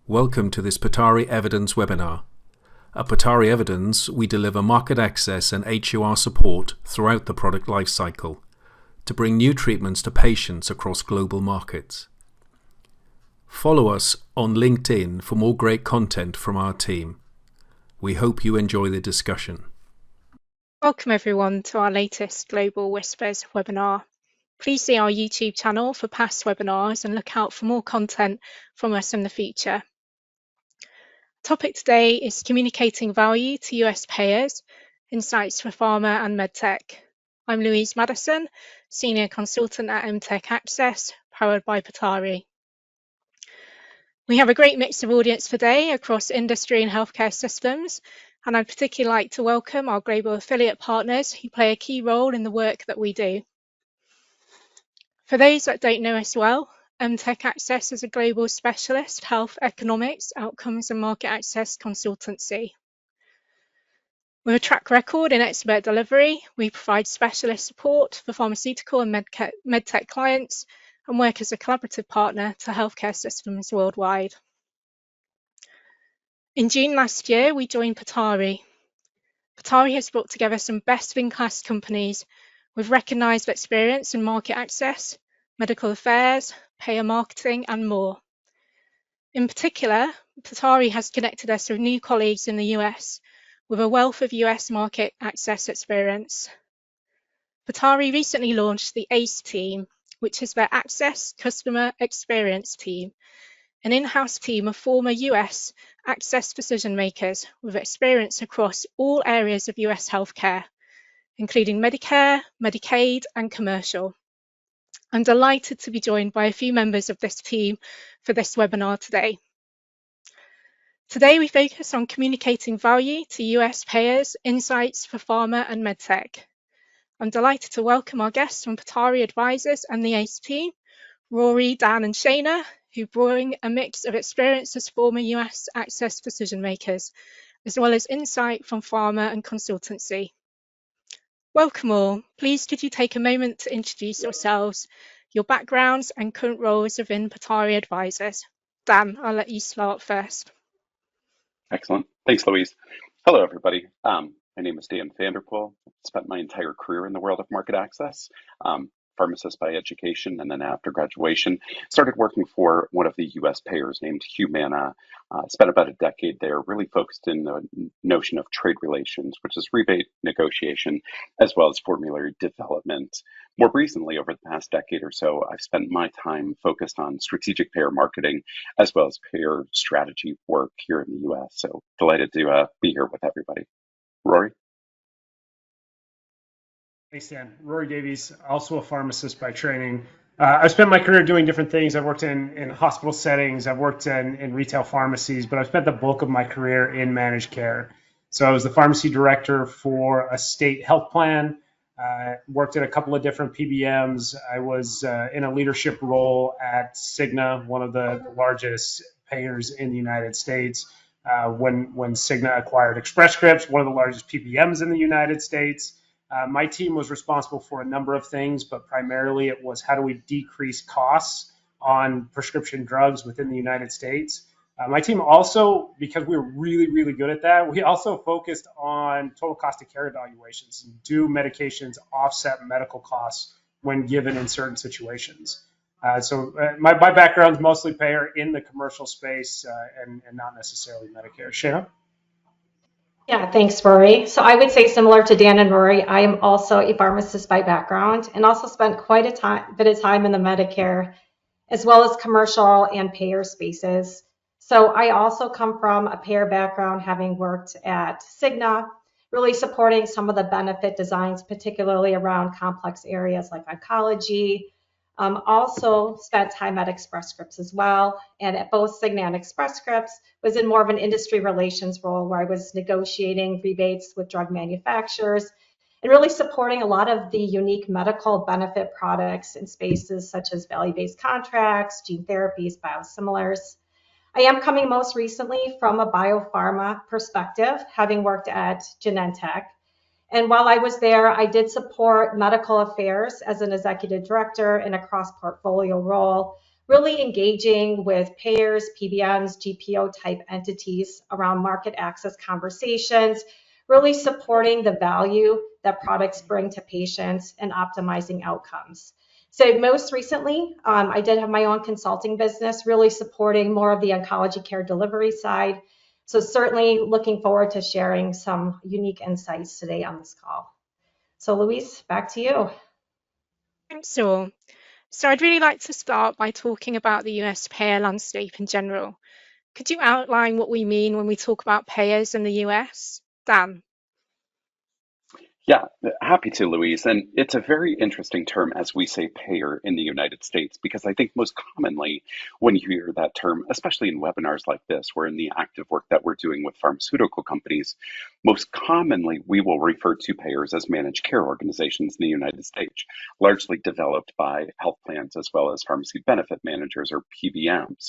Welcome to this Petauri Evidence webinar. At Petauri Evidence, we deliver market access and HUR support throughout the product lifecycle to bring new treatments to patients across global markets. Follow us on LinkedIn for more great content from our team. We hope you enjoy the discussion. Welcome everyone to our latest Global Whispers webinar. Please see our YouTube channel for past webinars and look out for more content from us in the future. Topic today is communicating value to US payers, insights for pharma and medtech. I'm Louise Maddison, Senior Consultant at MedTech Access, powered by Petauri. We have a great mix of audience today across industry and healthcare systems, and I'd particularly like to welcome our global affiliate partners who play a key role in the work that we do. For those that don't know us well, MedTech Access is a global specialist health economics, outcomes and market access consultancy. With a track record in expert delivery, we provide specialist support for pharmaceutical and medtech clients and work as a collaborative partner to healthcare systems worldwide. In June last year, we joined Petauri. Petauri has brought together some best-in-class companies with recognised experience in market access, medical affairs, payer marketing, and more. In particular, Petauri has connected us with new colleagues in the US with a wealth of US market access experience. Petauri recently launched the ACE team, which is their Access Customer Experience team, an in-house team of former US access decision makers with experience across all areas of US healthcare, including Medicare, Medicaid, and commercial. I'm delighted to be joined by a few members of this team for this webinar today. Today we focus on communicating value to US payers, insights for pharma and medtech. I'm delighted to welcome our guests from Petauri Advisors and the ACE team, Rory, Dan and Shana, who bring a mix of experience as former US access decision makers, as well as insight from pharma and consultancy. Welcome all. Please could you take a moment to introduce yourselves, your backgrounds and current roles within Petauri Advisors. Dan, I'll let you start first. Excellent. Thanks, Louise. Hello, everybody. My name is Dan Vanderpoel. I've spent my entire career in the world of market access. Pharmacist by education, and then after graduation, started working for one of the US payers named Humana. Spent about a decade there, really focused in the notion of trade relations, which is rebate negotiation, as well as formulary development. More recently, over the past decade or so, I've spent my time focused on strategic payer marketing, as well as payer strategy work here in the US. So delighted to be here with everybody. Rory? Thanks, Dan. Rory Davies, also a pharmacist by training. I've spent my career doing different things. I've worked in hospital settings, I've worked in retail pharmacies, but I've spent the bulk of my career in managed care. So I was the pharmacy director for a state health plan, worked at a couple of different PBMs. I was in a leadership role at Cigna, one of the largest payers in the United States, when Cigna acquired Express Scripts, one of the largest PBMs in the United States. My team was responsible for a number of things, but primarily it was how do we decrease costs on prescription drugs within the United States. My team also, because we were really, really good at that, we also focused on total cost of care evaluations. Do medications offset medical costs when given in certain situations? So my background is mostly payer in the commercial space and not necessarily Medicare. Shana? Yeah, thanks, Rory. So I would say similar to Dan and Rory, I am also a pharmacist by background and also spent quite a bit of time in the Medicare as well as commercial and payer spaces. So I also come from a payer background, having worked at Cigna, really supporting some of the benefit designs, particularly around complex areas like oncology. Also spent time at Express Scripts as well, and at both Cigna and Express Scripts was in more of an industry relations role where I was negotiating rebates with drug manufacturers and really supporting a lot of the unique medical benefit products in spaces such as value-based contracts, gene therapies, biosimilars. I am coming most recently from a biopharma perspective, having worked at Genentech. And while I was there, I did support medical affairs as an executive director in a cross-portfolio role, really engaging with payers, PBMs, GPO type entities around market access conversations, really supporting the value that products bring to patients and optimizing outcomes. So most recently, I did have my own consulting business, really supporting more of the oncology care delivery side. So certainly looking forward to sharing some unique insights today on this call. So Louise, back to you. Thanks, all. So I'd really like to start by talking about the US payer landscape in general. Could you outline what we mean when we talk about payers in the US? Dan? Yeah, happy to, Louise. And it's a very interesting term as we say payer in the United States, because I think most commonly when you hear that term, especially in webinars like this, where in the active work that we're doing with pharmaceutical companies, most commonly we will refer to payers as managed care organizations in the United States, largely developed by health plans as well as pharmacy benefit managers or PBMs.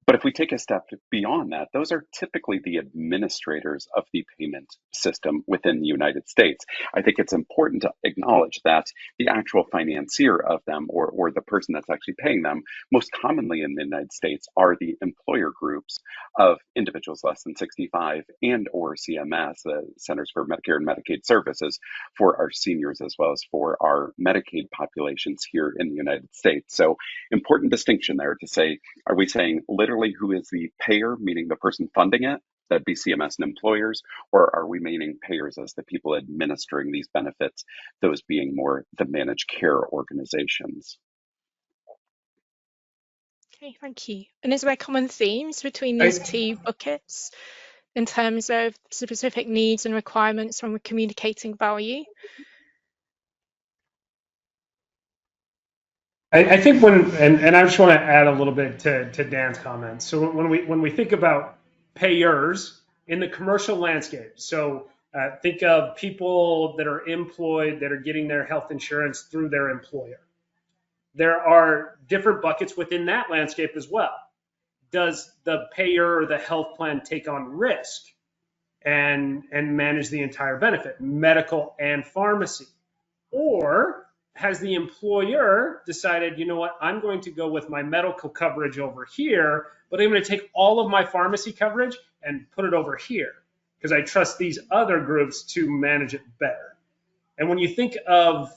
But if we take a step beyond that, those are typically the administrators of the payment system within the United States. I think it's important to acknowledge that the actual financier of them, or the person that's actually paying them, most commonly in the United States are the employer groups of individuals less than 65 and or CMS, the Centers for Medicare and Medicaid Services, for our seniors as well as for our Medicaid populations here in the United States. So important distinction there to say, are we saying literally who is the payer, meaning the person funding it? That'd be CMS and employers, or are we meaning payers as the people administering these benefits, those being more the managed care organizations? Okay, thank you. And is there common themes between these two buckets in terms of specific needs and requirements when we're communicating value? I think and I just want to add a little bit to Dan's comments. So when we think about payers in the commercial landscape, so think of people that are employed that are getting their health insurance through their employer. There are different buckets within that landscape as well. Does the payer or the health plan take on risk and manage the entire benefit, medical and pharmacy? Or has the employer decided, you know what, I'm going to go with my medical coverage over here, but I'm going to take all of my pharmacy coverage and put it over here because I trust these other groups to manage it better. And when you think of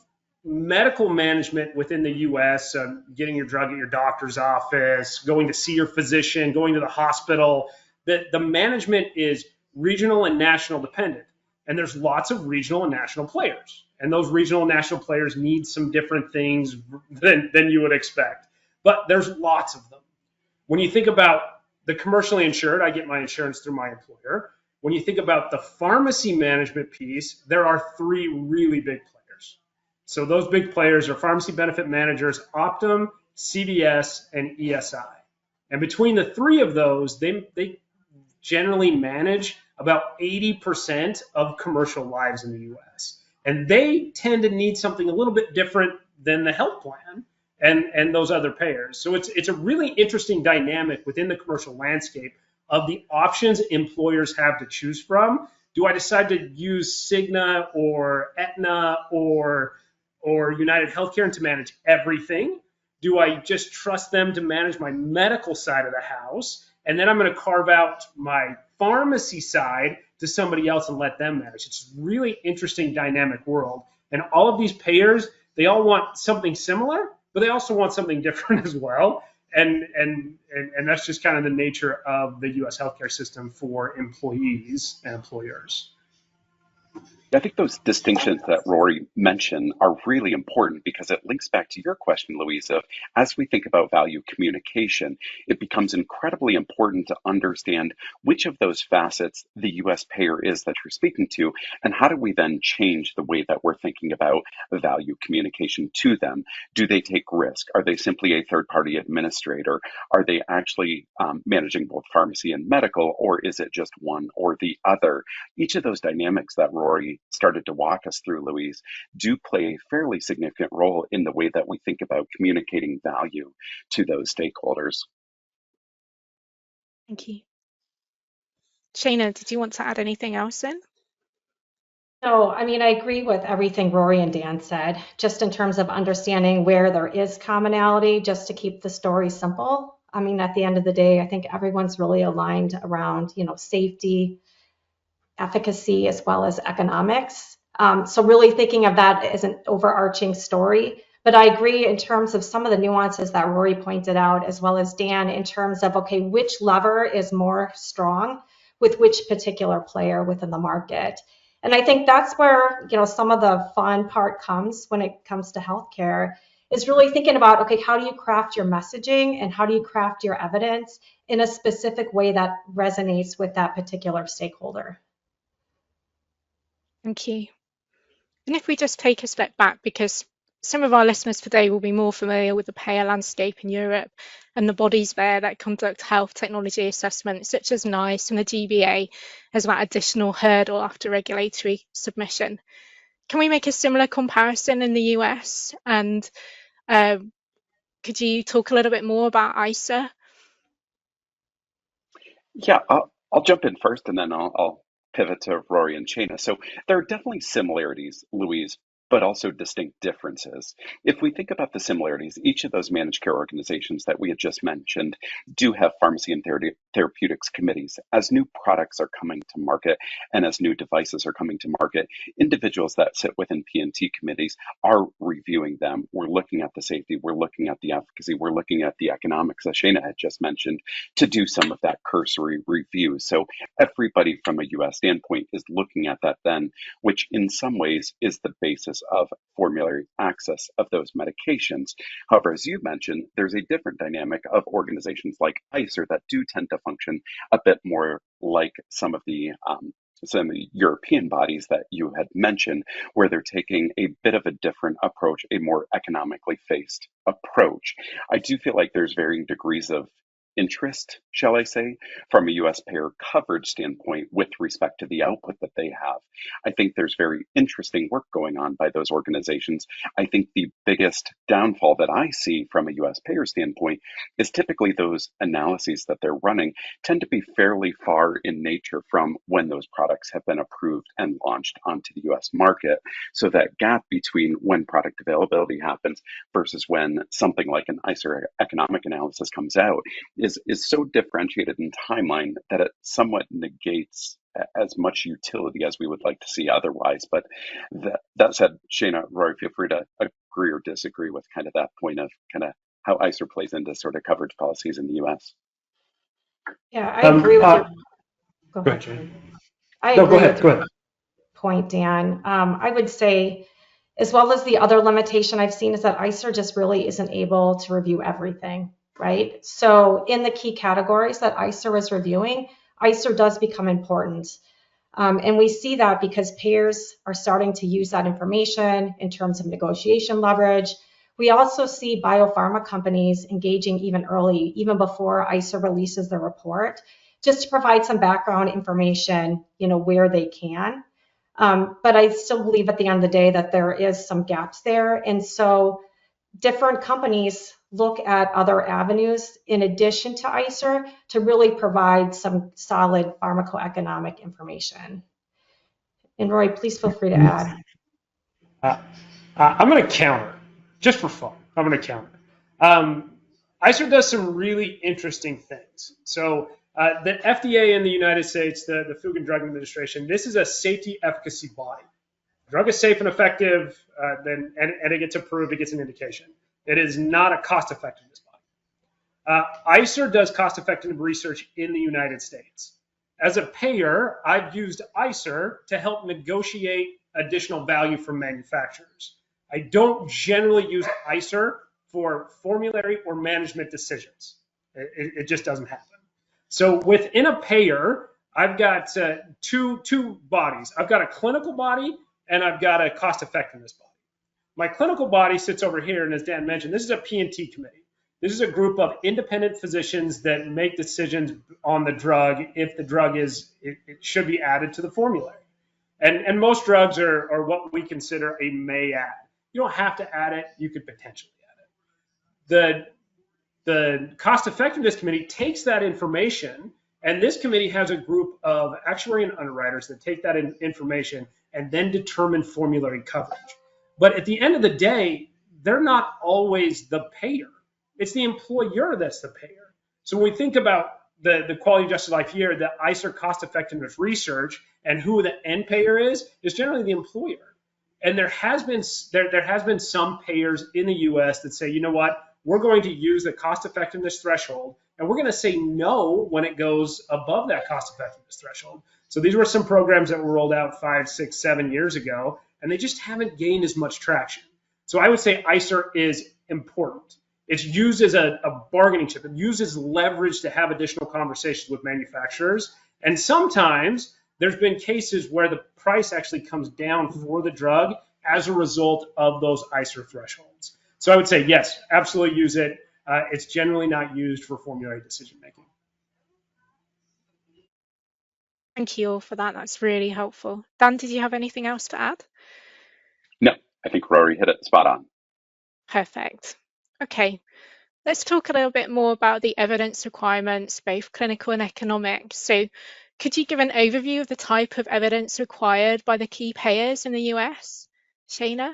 medical management within the US, getting your drug at your doctor's office, going to see your physician, going to the hospital, the management is regional and national dependent. And there's lots of regional and national players. And those regional and national players need some different things than you would expect. But there's lots of them. When you think about the commercially insured, I get my insurance through my employer. When you think about the pharmacy management piece, there are three really big players. So those big players are pharmacy benefit managers, Optum, CVS, and ESI. And between the three of those, they generally manage about 80% of commercial lives in the US. And they tend to need something a little bit different than the health plan and those other payers. So it's a really interesting dynamic within the commercial landscape of the options employers have to choose from. Do I decide to use Cigna or Aetna or United Healthcare to manage everything? Do I just trust them to manage my medical side of the house? And then I'm going to carve out my pharmacy side to somebody else and let them manage. It's a really interesting dynamic world. And all of these payers, they all want something similar, but they also want something different as well. And that's just kind of the nature of the US healthcare system for employees and employers. I think those distinctions that Rory mentioned are really important because it links back to your question, Louise, of as we think about value communication, it becomes incredibly important to understand which of those facets the US payer is that you're speaking to, and how do we then change the way that we're thinking about value communication to them? Do they take risk? Are they simply a third-party administrator? Are they actually managing both pharmacy and medical, or is it just one or the other? Each of those dynamics that Rory started to walk us through, Louise, do play a fairly significant role in the way that we think about communicating value to those stakeholders. Thank you. Shana, did you want to add anything else in? No, I mean, I agree with everything Rory and Dan said, just in terms of understanding where there is commonality, just to keep the story simple. I mean, at the end of the day, I think everyone's really aligned around, safety, efficacy, as well as economics. So really thinking of that as an overarching story. But I agree in terms of some of the nuances that Rory pointed out, as well as Dan, in terms of, okay, which lever is more strong with which particular player within the market. And I think that's where, some of the fun part comes when it comes to healthcare, is really thinking about, okay, how do you craft your messaging and how do you craft your evidence in a specific way that resonates with that particular stakeholder? Thank you. And if we just take a step back, because some of our listeners today will be more familiar with the payer landscape in Europe and the bodies there that conduct health technology assessments, such as NICE and the GBA, as that additional hurdle after regulatory submission. Can we make a similar comparison in the US? And could you talk a little bit more about ICER? Yeah, I'll jump in first and then I'll pivot to Rory and Shayna. So there are definitely similarities, Louise, but also distinct differences. If we think about the similarities, each of those managed care organizations that we had just mentioned do have pharmacy and therapeutics committees. As new products are coming to market and as new devices are coming to market, individuals that sit within P&T committees are reviewing them. We're looking at the safety, we're looking at the efficacy, we're looking at the economics, as Shayna had just mentioned, to do some of that cursory review. So everybody from a US standpoint is looking at that then, which in some ways is the basis of formulary access of those medications. However, as you mentioned, there's a different dynamic of organizations like ICER that do tend to function a bit more like some of the European bodies that you had mentioned, where they're taking a bit of a different approach, a more economically based approach. I do feel like there's varying degrees of interest, shall I say, from a US payer coverage standpoint with respect to the output that they have. I think there's very interesting work going on by those organizations. I think the biggest downfall that I see from a US payer standpoint is typically those analyses that they're running tend to be fairly far in nature from when those products have been approved and launched onto the US market. So that gap between when product availability happens versus when something like an ICER economic analysis comes out is so differentiated in timeline that it somewhat negates as much utility as we would like to see otherwise. But that said, Shayna, Rory, feel free to agree or disagree with kind of that point of kind of how ICER plays into sort of coverage policies in the US. Yeah, I agree with your. Go ahead, Shayna. I No, agree go ahead. with Go your ahead. point, Dan. I would say, as well as the other limitation I've seen, is that ICER just really isn't able to review everything, right? So in the key categories that ICER is reviewing, ICER does become important. And we see that because payers are starting to use that information in terms of negotiation leverage. We also see biopharma companies engaging even early, even before ICER releases the report, just to provide some background information, where they can. But I still believe at the end of the day that there is some gaps there. And so different companies look at other avenues in addition to ICER to really provide some solid pharmacoeconomic information. And Rory, please feel free to add. I'm going to counter, just for fun. I'm going to counter. ICER does some really interesting things. So the FDA in the United States, the Food and Drug Administration, this is a safety efficacy body. Drug is safe and effective, and it gets approved, it gets an indication. It is not a cost effectiveness body. ICER does cost effective research in the United States. As a payer, I've used ICER to help negotiate additional value from manufacturers. I don't generally use ICER for formulary or management decisions. It just doesn't happen. So within a payer, I've got two bodies. I've got a clinical body and I've got a cost effectiveness body. My clinical body sits over here, and as Dan mentioned, this is a P&T committee. This is a group of independent physicians that make decisions on the drug if the drug it should be added to the formulary. And most drugs are what we consider a may add. You don't have to add it, you could potentially add it. The cost effectiveness committee takes that information And this committee has a group of actuary and underwriters that take that information and then determine formulary coverage. But at the end of the day, they're not always the payer. It's the employer that's the payer. So when we think about the quality adjusted life year, the ICER cost effectiveness research, and who the end payer is generally the employer. And there has been some payers in the US that say, you know what, we're going to use the cost effectiveness threshold, and we're going to say no when it goes above that cost effectiveness threshold. So these were some programs that were rolled out 5, 6, 7 years ago, and they just haven't gained as much traction. So I would say ICER is important. It's used as a bargaining chip. It uses leverage to have additional conversations with manufacturers. And sometimes there's been cases where the price actually comes down for the drug as a result of those ICER thresholds. So I would say, yes, absolutely use it. It's generally not used for formulary decision making. Thank you all for that. That's really helpful. Dan, did you have anything else to add? No, I think Rory hit it spot on. Perfect. Okay, let's talk a little bit more about the evidence requirements, both clinical and economic. So could you give an overview of the type of evidence required by the key payers in the US? Shana?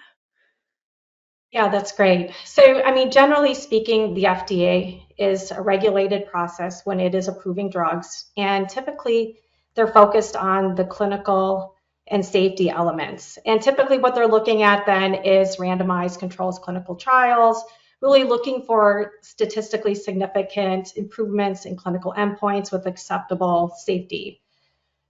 Yeah, that's great. So, I mean, generally speaking, the FDA is a regulated process when it is approving drugs, and typically they're focused on the clinical and safety elements. And typically what they're looking at then is randomized controls clinical trials, really looking for statistically significant improvements in clinical endpoints with acceptable safety.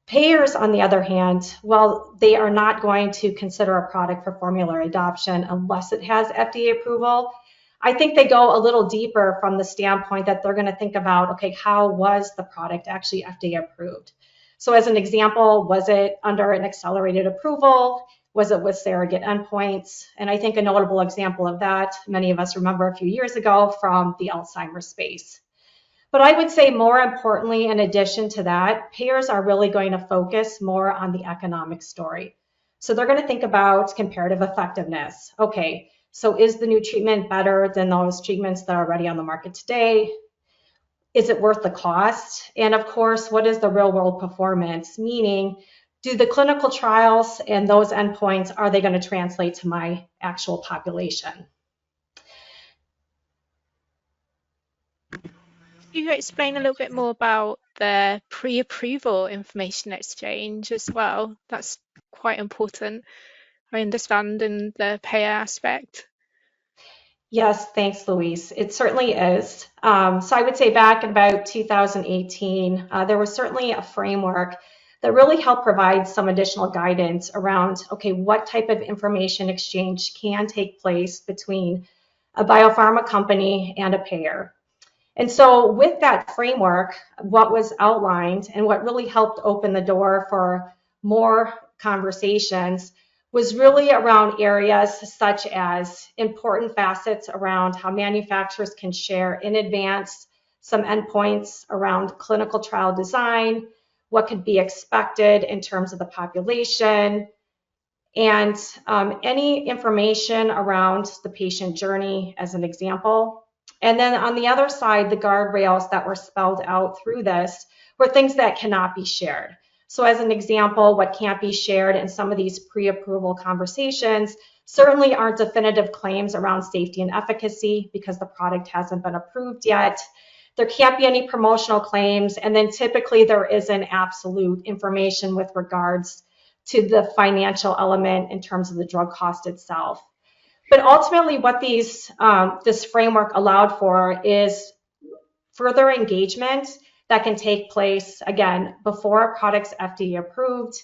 Payers, on the other hand, well, they are not going to consider a product for formulary adoption unless it has FDA approval. I think they go a little deeper from the standpoint that they're going to think about, okay, how was the product actually FDA approved? So as an example, was it under an accelerated approval? Was it with surrogate endpoints? And I think a notable example of that, many of us remember a few years ago from the Alzheimer's space. But I would say more importantly, in addition to that, payers are really going to focus more on the economic story. So they're going to think about comparative effectiveness. Okay, so is the new treatment better than those treatments that are already on the market today? Is it worth the cost? And of course, what is the real world performance? Meaning, do the clinical trials and those endpoints, are they going to translate to my actual population? Can you explain a little bit more about the pre-approval information exchange as well? That's quite important, I understand, in the payer aspect. Yes, thanks, Louise. It certainly is. So I would say back in about 2018, there was certainly a framework that really helped provide some additional guidance around, okay, what type of information exchange can take place between a biopharma company and a payer. And so with that framework, what was outlined and what really helped open the door for more conversations was really around areas such as important facets around how manufacturers can share in advance some endpoints around clinical trial design, what could be expected in terms of the population, and any information around the patient journey as an example. And then on the other side, the guardrails that were spelled out through this were things that cannot be shared. So as an example, what can't be shared in some of these pre-approval conversations certainly aren't definitive claims around safety and efficacy because the product hasn't been approved yet. There can't be any promotional claims, and then typically there isn't absolute information with regards to the financial element in terms of the drug cost itself. But ultimately what this framework allowed for is further engagement that can take place, again, before a product's FDA approved.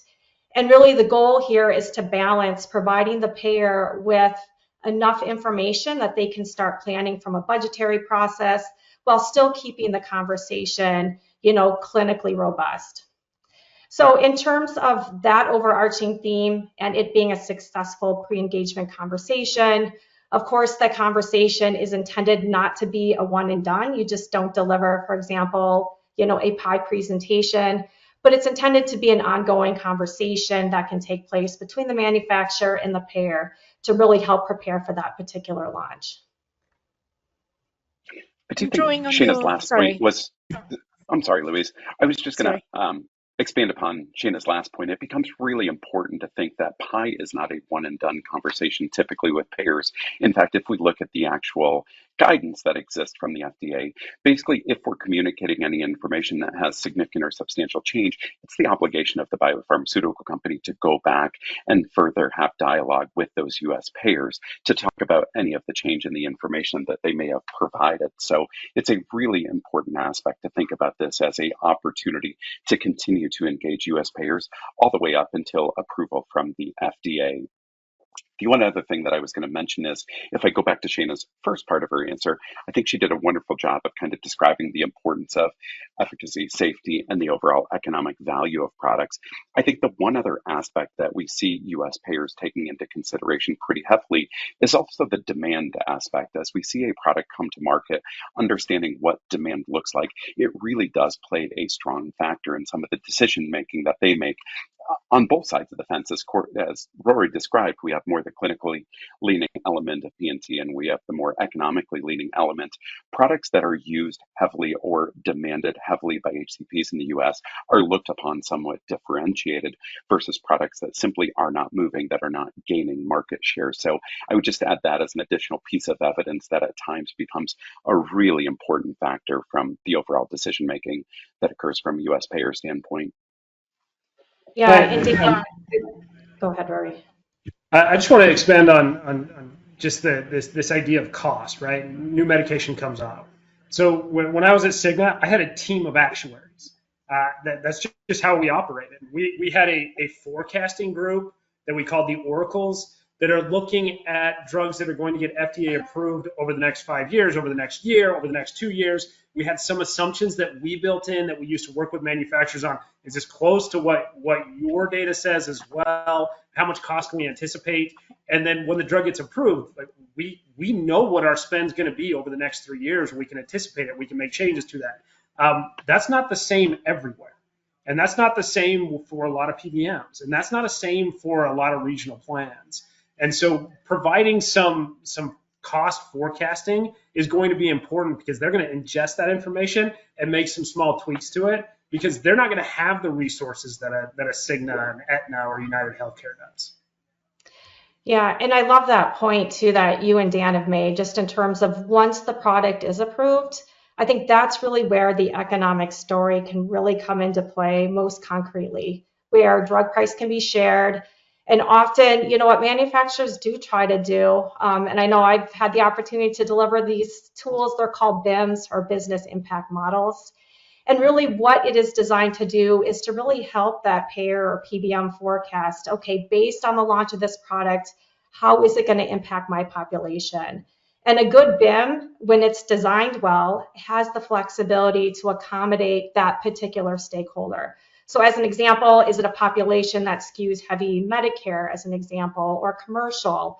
And really the goal here is to balance providing the payer with enough information that they can start planning from a budgetary process while still keeping the conversation, clinically robust. So in terms of that overarching theme and it being a successful pre-engagement conversation, of course, that conversation is intended not to be a one and done. You just don't deliver, for example, a pie presentation, but it's intended to be an ongoing conversation that can take place between the manufacturer and the payer to really help prepare for that particular launch. I do think Shana's last point was, I'm sorry, Louise. I was just going Sorry. to expand upon Shayna's last point. It becomes really important to think that PI is not a one and done conversation typically with payers. In fact, if we look at the actual guidance that exists from the FDA, basically, if we're communicating any information that has significant or substantial change, it's the obligation of the biopharmaceutical company to go back and further have dialogue with those US payers to talk about any of the change in the information that they may have provided. So it's a really important aspect to think about this as an opportunity to continue to engage US payers all the way up until approval from the FDA. The one other thing that I was going to mention is if I go back to Shayna's first part of her answer, I think she did a wonderful job of kind of describing the importance of efficacy, safety, and the overall economic value of products. I think the one other aspect that we see US payers taking into consideration pretty heavily is also the demand aspect. As we see a product come to market, understanding what demand looks like, it really does play a strong factor in some of the decision making that they make on both sides of the fence. As Rory described, we have more the clinically leaning element of P&T, and we have the more economically leaning element. Products that are used heavily or demanded heavily by HCPs in the US are looked upon somewhat differentiated versus products that simply are not moving, that are not gaining market share. So I would just add that as an additional piece of evidence that at times becomes a really important factor from the overall decision making that occurs from a US payer standpoint. Yeah, indeed. Go ahead, Rory. I just want to expand on just this idea of cost, right? New medication comes out. So when I was at Cigna, I had a team of actuaries. That's just how we operated. We had a forecasting group that we called the oracles that are looking at drugs that are going to get FDA approved over the next 5 years, over the next year, over the next 2 years. We had some assumptions that we built in that we used to work with manufacturers on. Is this close to what your data says as well? How much cost can we anticipate? And then when the drug gets approved, like we know what our spend's going to be over the next 3 years. We can anticipate it. We can make changes to that. That's not the same everywhere. And that's not the same for a lot of PBMs. And that's not the same for a lot of regional plans. And so providing some cost forecasting is going to be important because they're going to ingest that information and make some small tweaks to it because they're not going to have the resources that a Cigna and Aetna or United Healthcare does. Yeah, and I love that point too that you and Dan have made just in terms of once the product is approved, I think that's really where the economic story can really come into play most concretely, where drug price can be shared. And often, you know, what manufacturers do try to do, and I know I've had the opportunity to deliver these tools, they're called BIMs or business impact models. And really what it is designed to do is to really help that payer or PBM forecast, okay, based on the launch of this product, how is it going to impact my population? And a good BIM, when it's designed well, has the flexibility to accommodate that particular stakeholder. So as an example, is it a population that skews heavy Medicare as an example or commercial?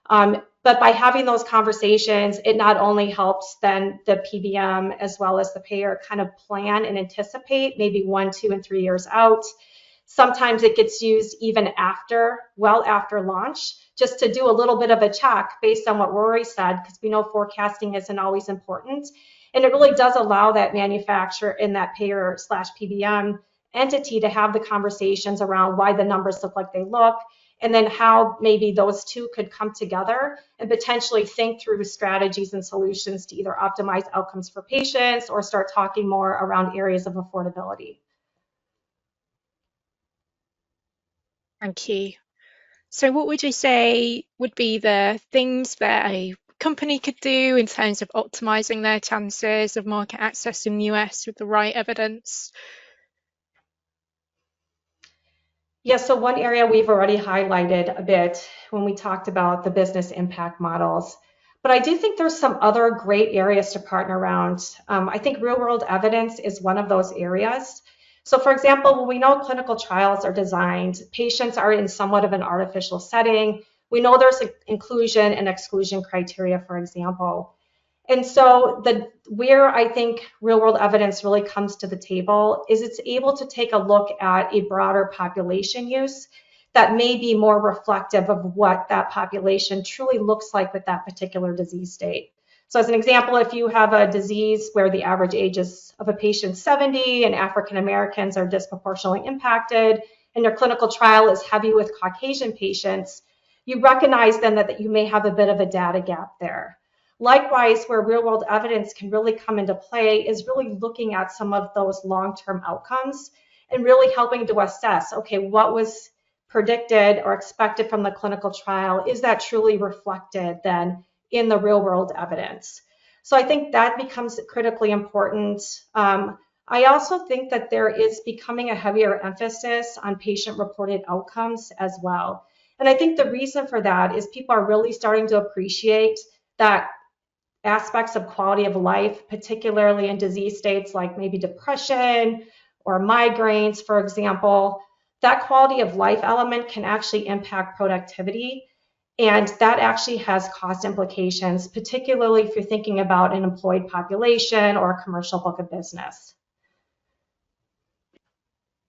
But by having those conversations, it not only helps then the PBM as well as the payer kind of plan and anticipate maybe 1, 2, and 3 years out. Sometimes it gets used even after launch, just to do a little bit of a check based on what Rory said, because we know forecasting isn't always important. And it really does allow that manufacturer and that payer / PBM entity to have the conversations around why the numbers look like they look, and then how maybe those two could come together and potentially think through strategies and solutions to either optimize outcomes for patients or start talking more around areas of affordability. Thank you. So what would you say would be the things that a company could do in terms of optimizing their chances of market access in the US with the right evidence? Yeah, so one area we've already highlighted a bit when we talked about the business impact models, but I do think there's some other great areas to partner around. I think real world evidence is one of those areas. So for example, when we know clinical trials are designed, patients are in somewhat of an artificial setting. We know there's inclusion and exclusion criteria, for example. And so where I think real world evidence really comes to the table is it's able to take a look at a broader population use that may be more reflective of what that population truly looks like with that particular disease state. So as an example, if you have a disease where the average age of a patient is 70 and African Americans are disproportionately impacted, and your clinical trial is heavy with Caucasian patients, you recognize then that you may have a bit of a data gap there. Likewise, where real-world evidence can really come into play is really looking at some of those long-term outcomes and really helping to assess, okay, what was predicted or expected from the clinical trial? Is that truly reflected then in the real-world evidence? So I think that becomes critically important. I also think that there is becoming a heavier emphasis on patient-reported outcomes as well. And I think the reason for that is people are really starting to appreciate that aspects of quality of life, particularly in disease states like maybe depression or migraines, for example, that quality of life element can actually impact productivity. And that actually has cost implications, particularly if you're thinking about an employed population or a commercial book of business.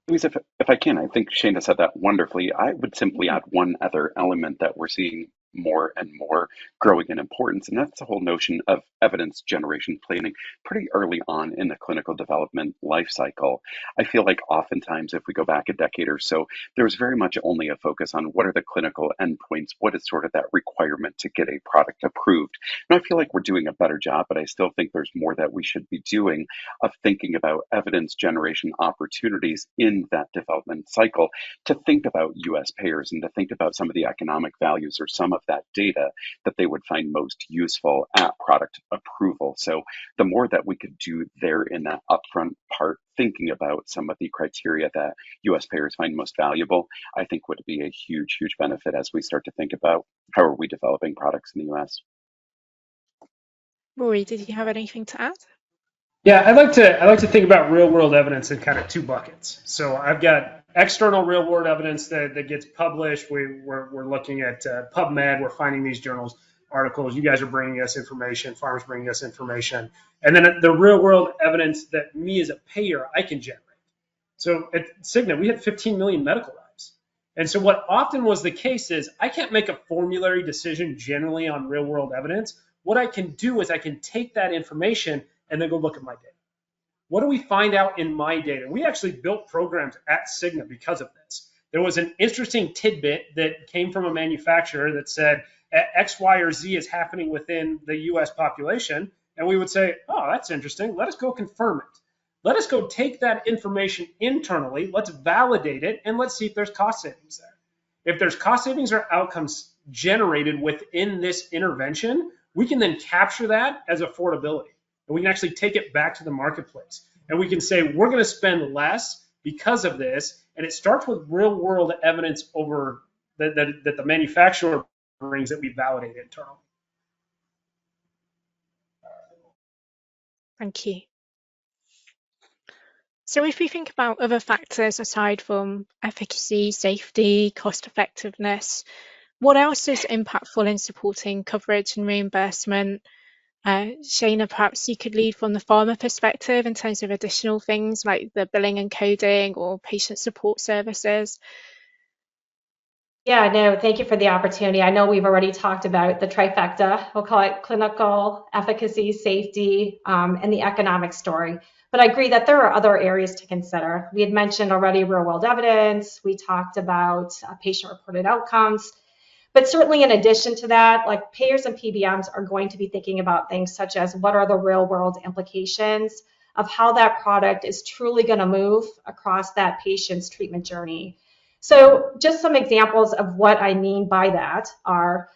Louise, if I can, I think Shana said that wonderfully. I would simply add one other element that we're seeing more and more growing in importance, and that's the whole notion of evidence generation planning pretty early on in the clinical development life cycle. I feel like oftentimes if we go back a decade or so, there was very much only a focus on what are the clinical endpoints, what is sort of that requirement to get a product approved. And I feel like we're doing a better job, but I still think there's more that we should be doing of thinking about evidence generation opportunities in that development cycle, to think about US payers and to think about some of the economic values or some of that data that they would find most useful at product approval. So the more that we could do there in that upfront part, thinking about some of the criteria that US payers find most valuable, I think would be a huge, huge benefit as we start to think about how are we developing products in the US. Rory, did you have anything to add? Yeah, I like to think about real world evidence in kind of two buckets. So I've got external real world evidence that gets published. We're looking at PubMed. We're finding these journals, articles. You guys are bringing us information. Pharma's bringing us information. And then the real world evidence that me as a payer, I can generate. So at Cigna, we had 15 million medical lives. And so what often was the case is I can't make a formulary decision generally on real world evidence. What I can do is I can take that information and then go look at my data. What do we find out in my data? We actually built programs at Cigna because of this. There was an interesting tidbit that came from a manufacturer that said X, Y, or Z is happening within the US population. And we would say, oh, that's interesting. Let us go confirm it. Let us go take that information internally. Let's validate it. And let's see if there's cost savings there. If there's cost savings or outcomes generated within this intervention, we can then capture that as affordability. And we can actually take it back to the marketplace. And we can say, we're going to spend less because of this. And it starts with real world evidence over that the manufacturer brings that we validate internally. Thank you. So if we think about other factors aside from efficacy, safety, cost effectiveness, what else is impactful in supporting coverage and reimbursement? Shana, perhaps you could lead from the pharma perspective in terms of additional things like the billing and coding or patient support services. Yeah, no, thank you for the opportunity. I know we've already talked about the trifecta. We'll call it clinical, efficacy, safety, and the economic story. But I agree that there are other areas to consider. We had mentioned already real world evidence. We talked about patient-reported outcomes. But certainly in addition to that, like payers and PBMs are going to be thinking about things such as what are the real world implications of how that product is truly going to move across that patient's treatment journey. So just some examples of what I mean by that are,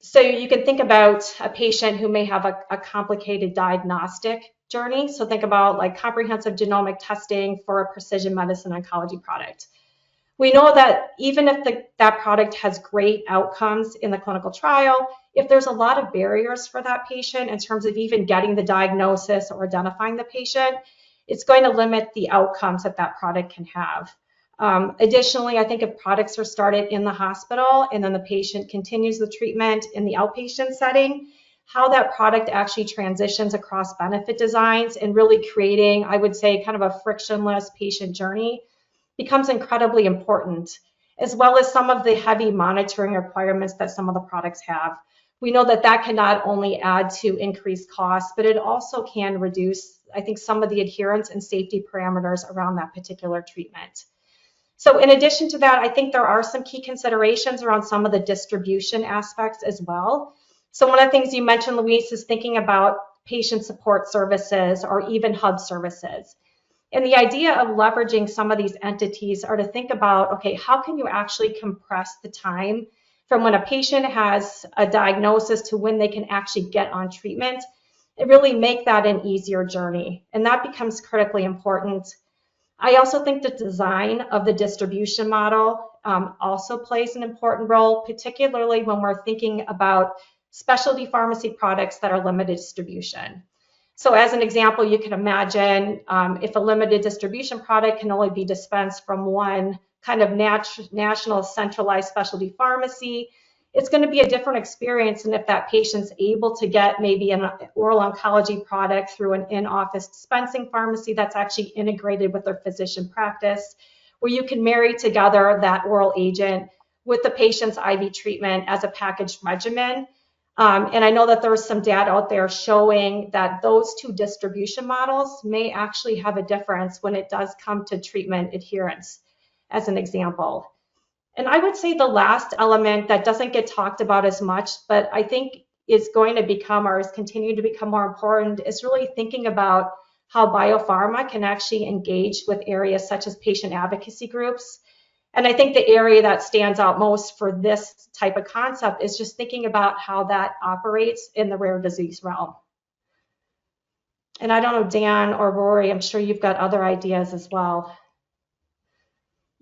so you can think about a patient who may have a complicated diagnostic journey. So think about like comprehensive genomic testing for a precision medicine oncology product. We know that even if that product has great outcomes in the clinical trial, if there's a lot of barriers for that patient in terms of even getting the diagnosis or identifying the patient, it's going to limit the outcomes that product can have. Additionally, I think if products are started in the hospital and then the patient continues the treatment in the outpatient setting, how that product actually transitions across benefit designs and really creating, I would say, kind of a frictionless patient journey becomes incredibly important, as well as some of the heavy monitoring requirements that some of the products have. we know that that can not only add to increased costs, but it also can reduce, I think, some of the adherence and safety parameters around that particular treatment. So in addition to that, I think there are some key considerations around some of the distribution aspects as well. So one of the things you mentioned, Louise, is thinking about patient support services or even hub services. And the idea of leveraging some of these entities are to think about, okay, how can you actually compress the time from when a patient has a diagnosis to when they can actually get on treatment and really make that an easier journey. And that becomes critically important. I also think the design of the distribution model also plays an important role, particularly when we're thinking about specialty pharmacy products that are limited distribution. So as an example, you can imagine if a limited distribution product can only be dispensed from one kind of national centralized specialty pharmacy, it's going to be a different experience than if that patient's able to get maybe an oral oncology product through an in-office dispensing pharmacy that's actually integrated with their physician practice, where you can marry together that oral agent with the patient's IV treatment as a packaged regimen. And I know that there's some data out there showing that those two distribution models may actually have a difference when it does come to treatment adherence, as an example. And I would say the last element that doesn't get talked about as much, but I think is going to become or is continuing to become more important, is really thinking about how biopharma can actually engage with areas such as patient advocacy groups. And I think the area that stands out most for this type of concept is just thinking about how that operates in the rare disease realm. And I don't know, Dan or Rory, I'm sure you've got other ideas as well.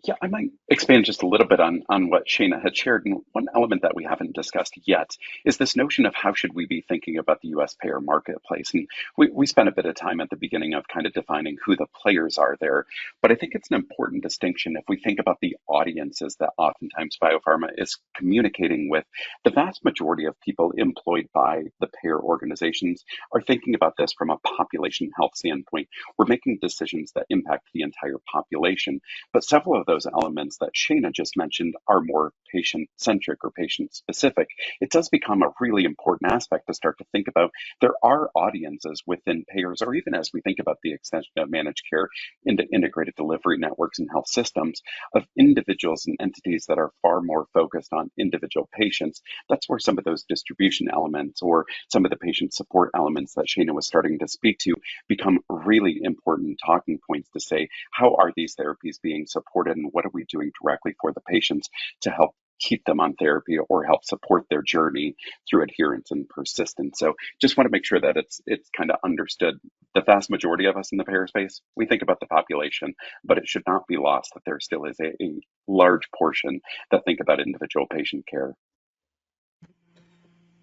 Yeah, I might expand just a little bit on what Shana had shared. And one element that we haven't discussed yet is this notion of how should we be thinking about the U.S. payer marketplace. And we spent a bit of time at the beginning of kind of defining who the players are there. But I think it's an important distinction if we think about the audiences that oftentimes biopharma is communicating with. The vast majority of people employed by the payer organizations are thinking about this from a population health standpoint. We're making decisions that impact the entire population. But several of those elements that Shana just mentioned are more patient-centric or patient-specific. It does become a really important aspect to start to think about. There are audiences within payers, or even as we think about the extension of managed care into integrated delivery networks and health systems, of individuals and entities that are far more focused on individual patients. That's where some of those distribution elements or some of the patient support elements that Shana was starting to speak to become really important talking points to say, how are these therapies being supported and what are we doing directly for the patients to help keep them on therapy or help support their journey through adherence and persistence. So just want to make sure that it's kind of understood. The vast majority of us in the payer space, we think about the population, but it should not be lost that there still is a large portion that think about individual patient care.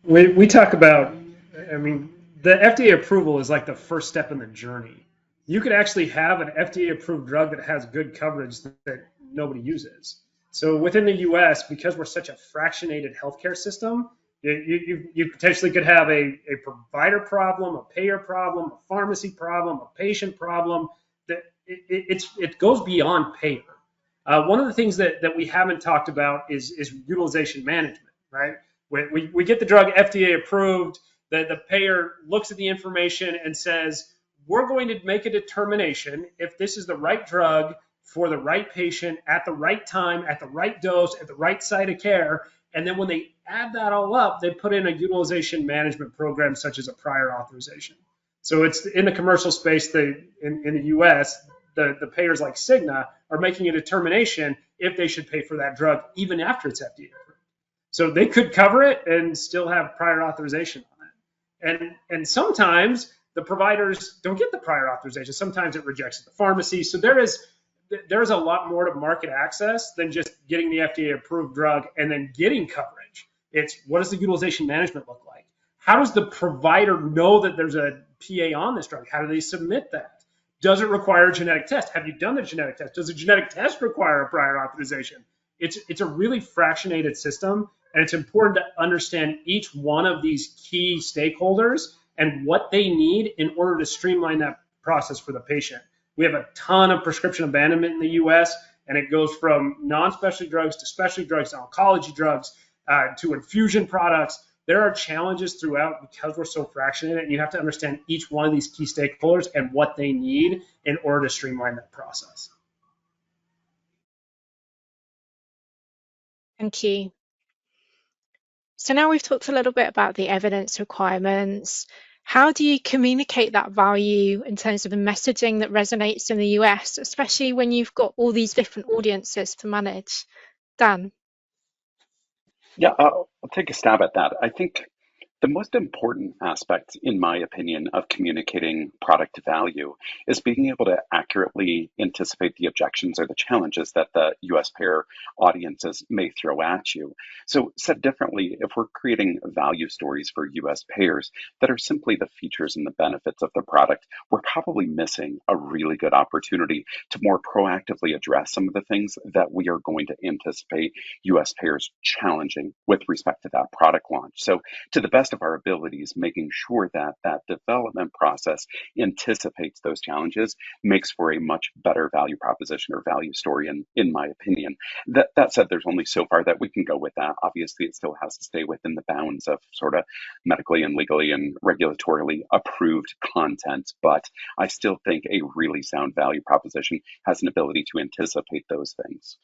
We talk about, I mean, the FDA approval is like the first step in the journey. You could actually have an FDA approved drug that has good coverage that nobody uses. So within the US, because we're such a fractionated healthcare system, you potentially could have a provider problem, a payer problem, a pharmacy problem, a patient problem. That it goes beyond payer. One of the things that we haven't talked about is utilization management, right? We get the drug FDA approved, the payer looks at the information and says, we're going to make a determination if this is the right drug for the right patient at the right time, at the right dose, at the right site of care. And then when they add that all up, they put in a utilization management program such as a prior authorization. So it's in the commercial space, in the US, the payers like Cigna are making a determination if they should pay for that drug even after it's FDA approved. So they could cover it and still have prior authorization on it. And sometimes the providers don't get the prior authorization. Sometimes it rejects the pharmacy. So there's a lot more to market access than just getting the FDA approved drug and then getting coverage. It's what does the utilization management look like? How does the provider know that there's a PA on this drug? How do they submit that? Does it require a genetic test? Have you done the genetic test? Does a genetic test require a prior authorization? It's a really fractionated system, and it's important to understand each one of these key stakeholders and what they need in order to streamline that process for the patient. We have a ton of prescription abandonment in the US, and it goes from non-specialty drugs to specialty drugs to oncology drugs to infusion products. there are challenges throughout because we're so fractionated, and you have to understand each one of these key stakeholders and what they need in order to streamline that process. Thank you. So now we've talked a little bit about the evidence requirements. How do you communicate that value in terms of the messaging that resonates in the US, especially when you've got all these different audiences to manage? Dan? Yeah, I'll take a stab at that. I think the most important aspect, in my opinion, of communicating product value is being able to accurately anticipate the objections or the challenges that the US payer audiences may throw at you. So, said differently, if we're creating value stories for US payers that are simply the features and the benefits of the product, we're probably missing a really good opportunity to more proactively address some of the things that we are going to anticipate US payers challenging with respect to that product launch. So, to the best of our abilities, making sure that that development process anticipates those challenges makes for a much better value proposition or value story, in my opinion. That said, there's only so far that we can go with that. Obviously, it still has to stay within the bounds of sort of medically and legally and regulatorily approved content, but I still think a really sound value proposition has an ability to anticipate those things.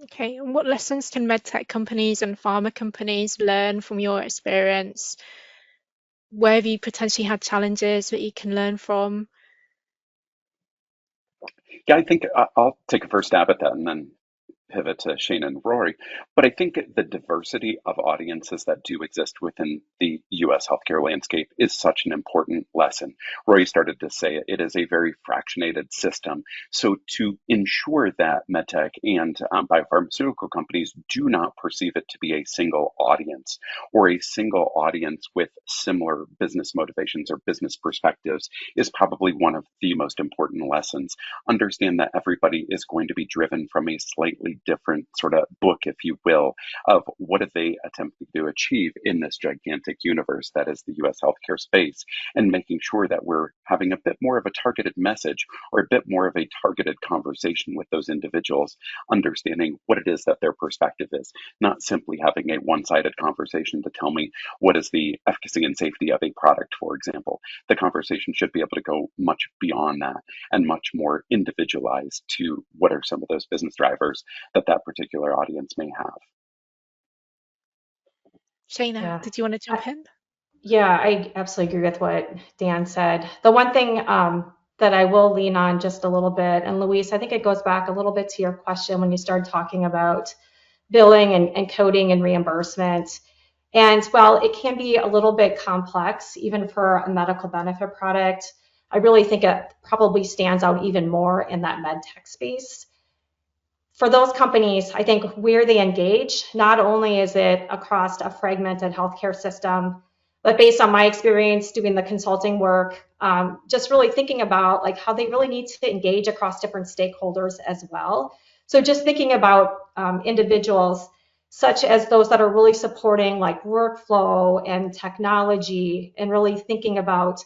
Okay, and what lessons can medtech companies and pharma companies learn from your experience? Where have you potentially had challenges that you can learn from? Yeah, I think I'll take a first stab at that and then pivot to Shane and Rory. But I think the diversity of audiences that do exist within the US healthcare landscape is such an important lesson. Rory started to say it is a very fractionated system. So to ensure that medtech and biopharmaceutical companies do not perceive it to be a single audience or a single audience with similar business motivations or business perspectives is probably one of the most important lessons. Understand that everybody is going to be driven from a slightly different sort of book, if you will, of what are they attempting to achieve in this gigantic universe that is the US healthcare space, and making sure that we're having a bit more of a targeted message or a bit more of a targeted conversation with those individuals, understanding what it is that their perspective is, not simply having a one-sided conversation to tell me what is the efficacy and safety of a product, for example. The conversation should be able to go much beyond that and much more individualized to what are some of those business drivers that particular audience may have. Shayna, Yeah. did you want to jump in? Yeah, I absolutely agree with what Dan said. The one thing that I will lean on just a little bit, and Louise, I think it goes back a little bit to your question when you started talking about billing and coding and reimbursement. And while it can be a little bit complex, even for a medical benefit product, I really think it probably stands out even more in that med tech space. For those companies, I think where they engage, not only is it across a fragmented healthcare system, but based on my experience doing the consulting work, just really thinking about like how they really need to engage across different stakeholders as well. So just thinking about individuals such as those that are really supporting like workflow and technology, and really thinking about,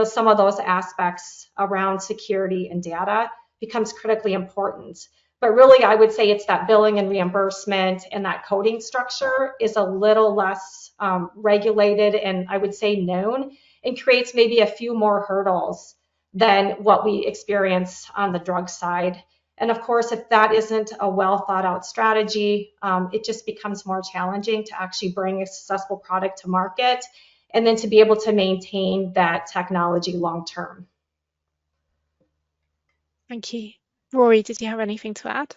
some of those aspects around security and data becomes critically important. But really, I would say it's that billing and reimbursement and that coding structure is a little less regulated and I would say known, and creates maybe a few more hurdles than what we experience on the drug side. And of course, if that isn't a well thought out strategy, it just becomes more challenging to actually bring a successful product to market and then to be able to maintain that technology long term. Thank you. Rory, did you have anything to add?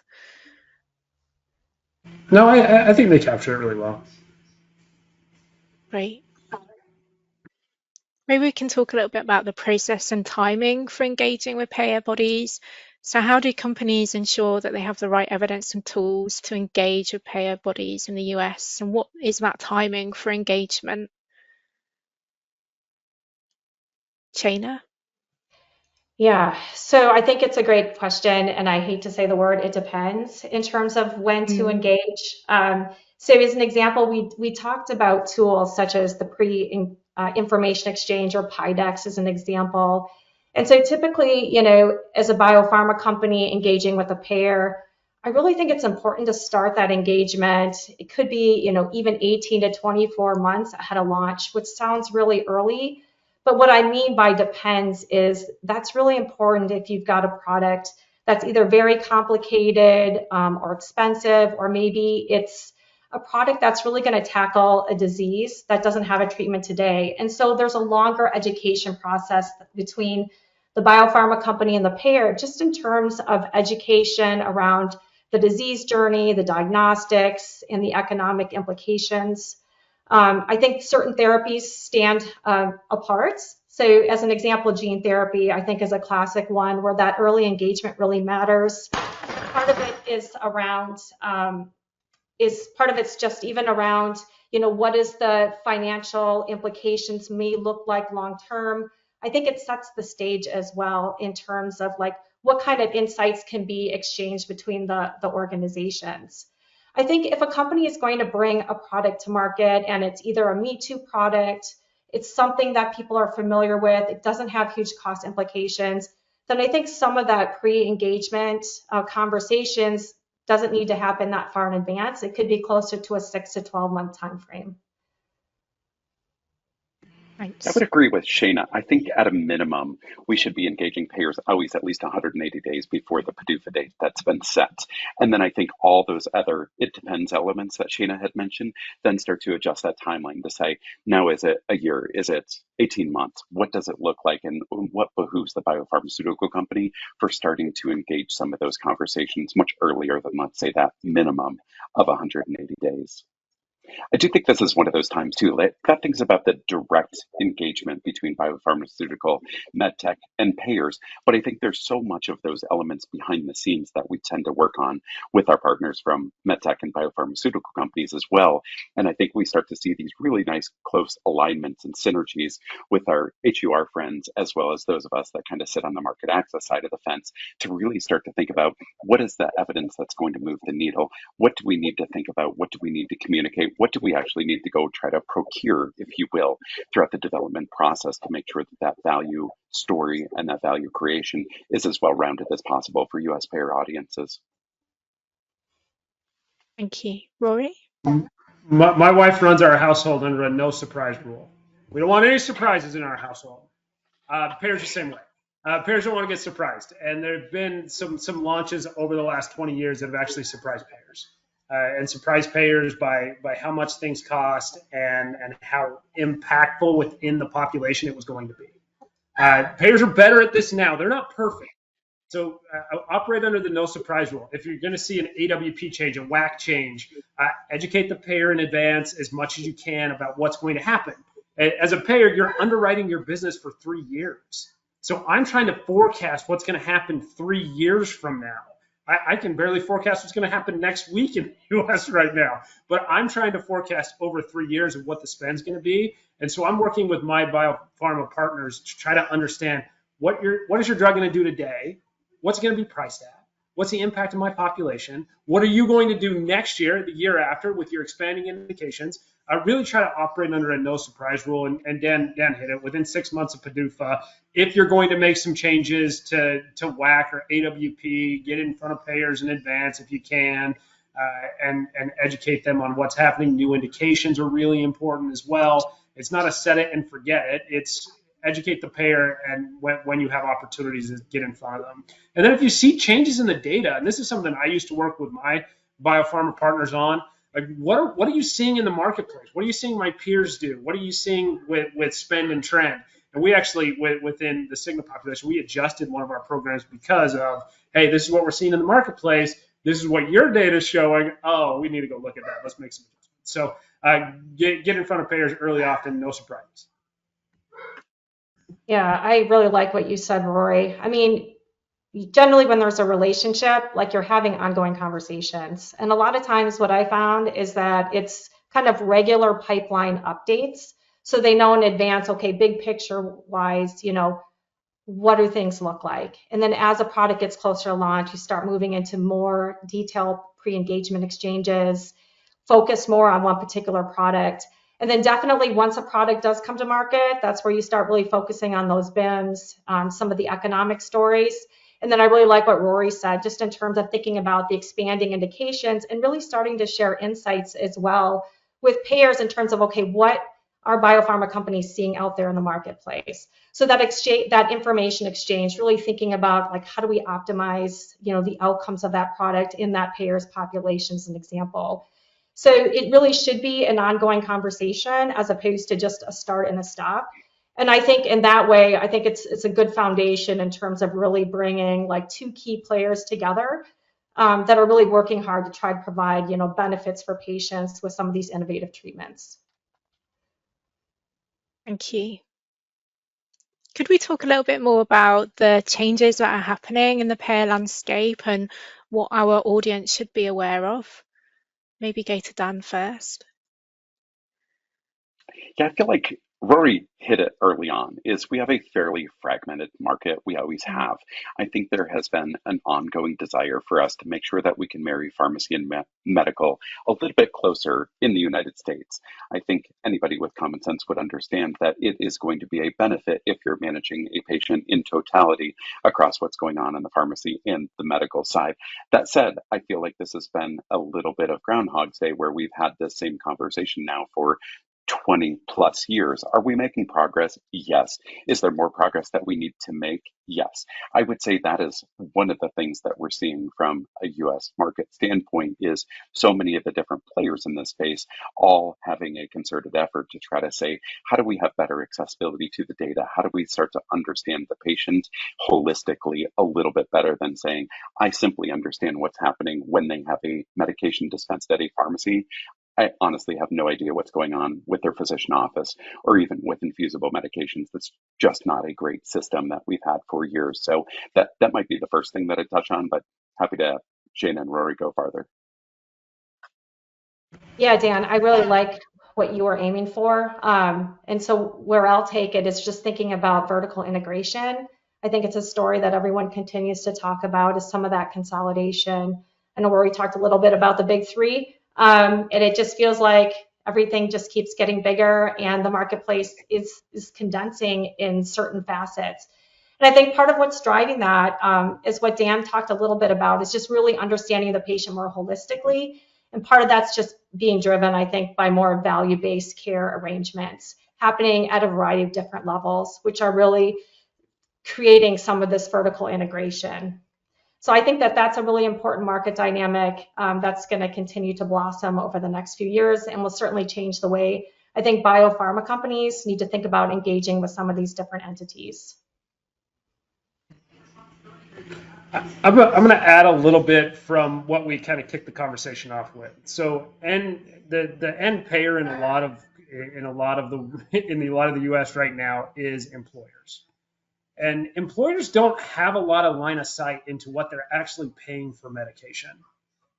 No, I think they capture it really well. Great. Maybe we can talk a little bit about the process and timing for engaging with payer bodies. So how do companies ensure that they have the right evidence and tools to engage with payer bodies in the US? And what is that timing for engagement? Shayna? Yeah, so I think it's a great question, and I hate to say the word, it depends in terms of when to engage. So as an example, we talked about tools such as the pre-information exchange or PIDEX as an example. And so typically, as a biopharma company engaging with a payer, I really think it's important to start that engagement. It could be, even 18 to 24 months ahead of launch, which sounds really early. But what I mean by depends is that's really important if you've got a product that's either very complicated or expensive, or maybe it's a product that's really going to tackle a disease that doesn't have a treatment today. And so there's a longer education process between the biopharma company and the payer, just in terms of education around the disease journey, the diagnostics, and the economic implications. I think certain therapies stand apart. So as an example, gene therapy, I think, is a classic one where that early engagement really matters. Part of it is around, part of it's just even around, what is the financial implications may look like long-term. I think it sets the stage as well in terms of like what kind of insights can be exchanged between the organizations. I think if a company is going to bring a product to market and it's either a Me Too product, it's something that people are familiar with, it doesn't have huge cost implications, then I think some of that pre-engagement conversations doesn't need to happen that far in advance. It could be closer to a 6 to 12 month time frame. Thanks. I would agree with Shana. I think at a minimum, we should be engaging payers always at least 180 days before the PDUFA date that's been set. And then I think all those other it depends elements that Shana had mentioned then start to adjust that timeline to say, now is it a year? Is it 18 months? What does it look like? And what behooves the biopharmaceutical company for starting to engage some of those conversations much earlier than, let's say, that minimum of 180 days? I do think this is one of those times too. That things about the direct engagement between biopharmaceutical, medtech, and payers, but I think there's so much of those elements behind the scenes that we tend to work on with our partners from medtech and biopharmaceutical companies as well. And I think we start to see these really nice close alignments and synergies with our HUR friends, as well as those of us that kind of sit on the market access side of the fence, to really start to think about what is the evidence that's going to move the needle? What do we need to think about? What do we need to communicate? What do we actually need to go try to procure, if you will, throughout the development process to make sure that that value story and that value creation is as well-rounded as possible for U.S. payer audiences? Thank you. Rory? My wife runs our household under a no surprise rule. We don't want any surprises in our household. Payers the same way. Payers don't want to get surprised. And there have been some launches over the last 20 years that have actually surprised payers. And surprise payers by how much things cost and how impactful within the population it was going to be. Payers are better at this now. They're not perfect. So operate under the no surprise rule. If you're going to see an AWP change, a WAC change, educate the payer in advance as much as you can about what's going to happen. As a payer, you're underwriting your business for 3 years. So I'm trying to forecast what's going to happen 3 years from now. I can barely forecast what's going to happen next week in the US right now, but I'm trying to forecast over 3 years of what the spend's going to be. And so I'm working with my biopharma partners to try to understand what is your drug going to do today? What's it going to be priced at? What's the impact of my population? What are you going to do next year, the year after, with your expanding indications? I really try to operate under a no surprise rule, and Dan hit it within 6 months of PDUFA. If you're going to make some changes to WAC or AWP, get in front of payers in advance if you can, and educate them on what's happening. New indications are really important as well. It's not a set it and forget it. It's educate the payer, and when you have opportunities, to get in front of them. And then if you see changes in the data, and this is something I used to work with my biopharma partners on, like what are you seeing in the marketplace? What are you seeing my peers do? What are you seeing with spend and trend? And we actually, within the Cigna population, we adjusted one of our programs because of, hey, this is what we're seeing in the marketplace. This is what your data is showing. Oh, we need to go look at that. Let's make some adjustments. So get in front of payers early, often, no surprises. Yeah, I really like what you said, Rory. I mean, generally when there's a relationship, like you're having ongoing conversations. And a lot of times what I found is that it's kind of regular pipeline updates. So they know in advance, okay, big picture wise, what do things look like? And then as a product gets closer to launch, you start moving into more detailed pre-engagement exchanges, focus more on one particular product. And then definitely once a product does come to market, that's where you start really focusing on those BIMs, some of the economic stories. And then I really like what Rory said, just in terms of thinking about the expanding indications and really starting to share insights as well with payers in terms of, okay, what are biopharma companies seeing out there in the marketplace? So that exchange, that information exchange, really thinking about like, how do we optimize, the outcomes of that product in that payer's population as an example. So it really should be an ongoing conversation as opposed to just a start and a stop. And I think in that way, I think it's a good foundation in terms of really bringing like two key players together that are really working hard to try to provide, benefits for patients with some of these innovative treatments. Thank you. Could we talk a little bit more about the changes that are happening in the payer landscape and what our audience should be aware of? Maybe go to Dan first. Yeah, I feel like Rory hit it early on, is we have a fairly fragmented market. We always have. I think there has been an ongoing desire for us to make sure that we can marry pharmacy and medical a little bit closer in the United States. I think anybody with common sense would understand that it is going to be a benefit if you're managing a patient in totality across what's going on in the pharmacy and the medical side. That said, I feel like this has been a little bit of Groundhog's Day where we've had this same conversation now for 20 plus years. Are we making progress? Yes. Is there more progress that we need to make? Yes. I would say that is one of the things that we're seeing from a US market standpoint is so many of the different players in this space all having a concerted effort to try to say, how do we have better accessibility to the data? How do we start to understand the patient holistically a little bit better than saying, I simply understand what's happening when they have a medication dispensed at a pharmacy. I honestly have no idea what's going on with their physician office or even with infusible medications. That's just not a great system that we've had for years. So that might be the first thing that I touch on, but happy to have Shane and Rory go farther. Yeah, Dan, I really like what you are aiming for. And so where I'll take it is just thinking about vertical integration. I think it's a story that everyone continues to talk about is some of that consolidation. I know Rory talked a little bit about the big three. And it just feels like everything just keeps getting bigger and the marketplace is condensing in certain facets. And I think part of what's driving that is what Dan talked a little bit about, is just really understanding the patient more holistically. And part of that's just being driven, I think, by more value-based care arrangements happening at a variety of different levels, which are really creating some of this vertical integration. So I think that that's a really important market dynamic that's going to continue to blossom over the next few years and will certainly change the way I think biopharma companies need to think about engaging with some of these different entities. I'm going to add a little bit from what we kind of kicked the conversation off with. So, and the end payer in a lot of the U.S. right now is employers. And employers don't have a lot of line of sight into what they're actually paying for medication.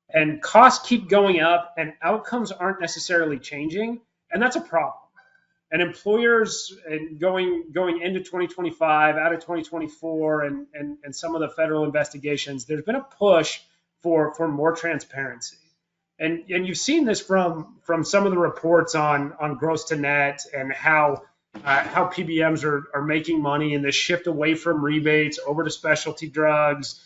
And costs keep going up and outcomes aren't necessarily changing. And that's a problem. And employers going into 2025, out of 2024, and some of the federal investigations, there's been a push for more transparency. And you've seen this from some of the reports on gross to net and how PBMs are making money and this shift away from rebates over to specialty drugs,